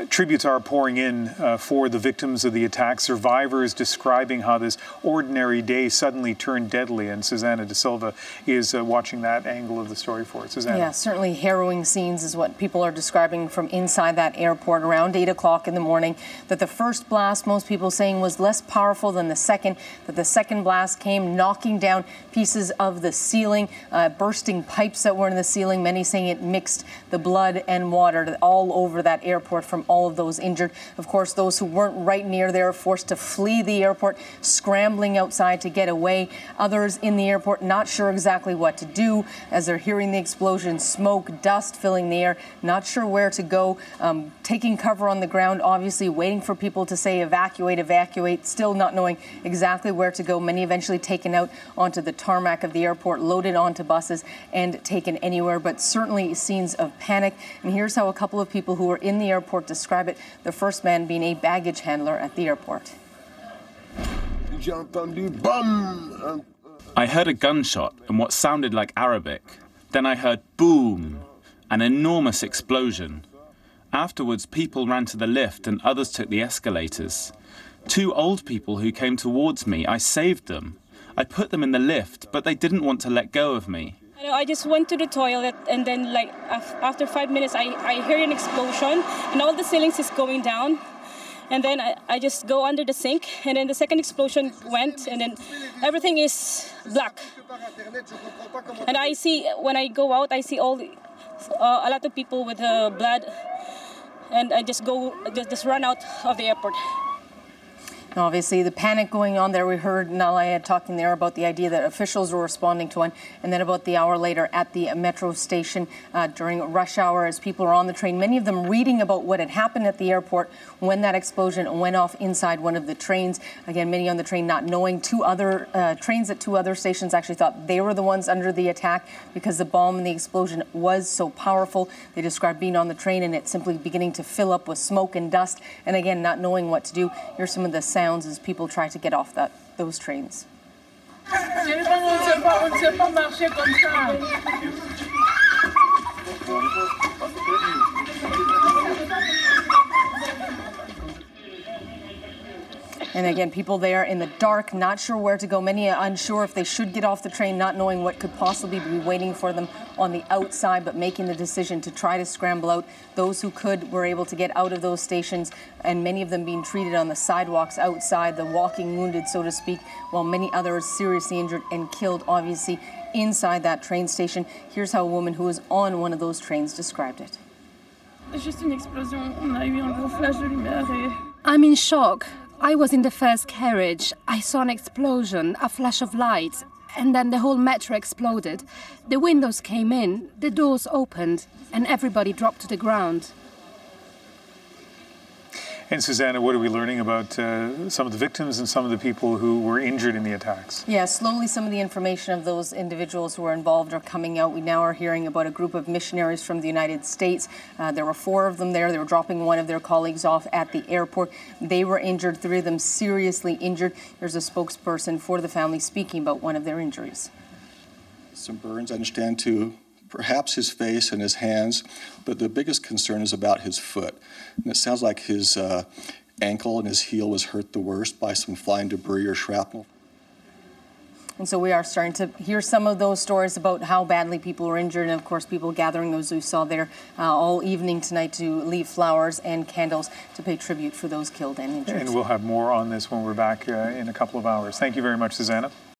Tributes are pouring in for the victims of the attack. Survivors describing how this ordinary day suddenly turned deadly. And Susanna De Silva is watching that angle of the story for us. Susanna. Yeah, certainly harrowing scenes is what people are describing from inside that airport around 8 o'clock in the morning. That the first blast, most people saying, was less powerful than the second. That the second blast came knocking down pieces of the ceiling, bursting pipes that were in the ceiling. Many saying it mixed the blood and water all over that airport from all of those injured. Of course, those who weren't right near there forced to flee the airport, scrambling outside to get away. Others in the airport not sure exactly what to do as they're hearing the explosion, smoke, dust filling the air, not sure where to go, taking cover on the ground, obviously waiting for people to say evacuate, evacuate, still not knowing exactly where to go. Many eventually taken out onto the tarmac of the airport, loaded onto buses and taken anywhere, but certainly scenes of panic. And here's how a couple of people who were in the airport describe it, the first man being a baggage handler at the airport. I heard a gunshot and what sounded like Arabic. Then I heard boom, an enormous explosion. Afterwards, people ran to the lift and others took the escalators. 2 old people who came towards me, I saved them. I put them in the lift, but they didn't want to let go of me. I just went to the toilet and then like after 5 minutes I hear an explosion and all the ceilings is going down. And then I just go under the sink and then the second explosion went and then everything is black. And I see, when I go out, I see a lot of people with blood and I just run out of the airport. Obviously, the panic going on there. We heard Nalaya talking there about the idea that officials were responding to one, and then about the hour later at the metro station during rush hour as people are on the train, many of them reading about what had happened at the airport when that explosion went off inside one of the trains. Again, many on the train not knowing. 2 other trains at 2 other stations actually thought they were the ones under the attack because the bomb and the explosion was so powerful. They described being on the train and it simply beginning to fill up with smoke and dust, and again, not knowing what to do. Here's some of the sounds as people try to get off those trains. And again, people there in the dark, not sure where to go. Many unsure if they should get off the train, not knowing what could possibly be waiting for them on the outside, but making the decision to try to scramble out. Those who could were able to get out of those stations, and many of them being treated on the sidewalks outside, the walking wounded, so to speak, while many others seriously injured and killed, obviously, inside that train station. Here's how a woman who was on one of those trains described it. I'm in shock. I was in the first carriage. I saw an explosion, a flash of light, and then the whole metro exploded. The windows came in, the doors opened, and everybody dropped to the ground. And Susanna, what are we learning about some of the victims and some of the people who were injured in the attacks? Yeah, slowly some of the information of those individuals who were involved are coming out. We now are hearing about a group of missionaries from the United States. There were 4 of them there. They were dropping one of their colleagues off at the airport. They were injured, 3 of them seriously injured. There's a spokesperson for the family speaking about one of their injuries. Some burns, I understand, to perhaps his face and his hands, but the biggest concern is about his foot. And it sounds like his ankle and his heel was hurt the worst by some flying debris or shrapnel. And so we are starting to hear some of those stories about how badly people were injured, and of course people gathering, those we saw there all evening tonight, to leave flowers and candles to pay tribute for those killed and injured. And we'll have more on this when we're back in a couple of hours. Thank you very much, Susanna.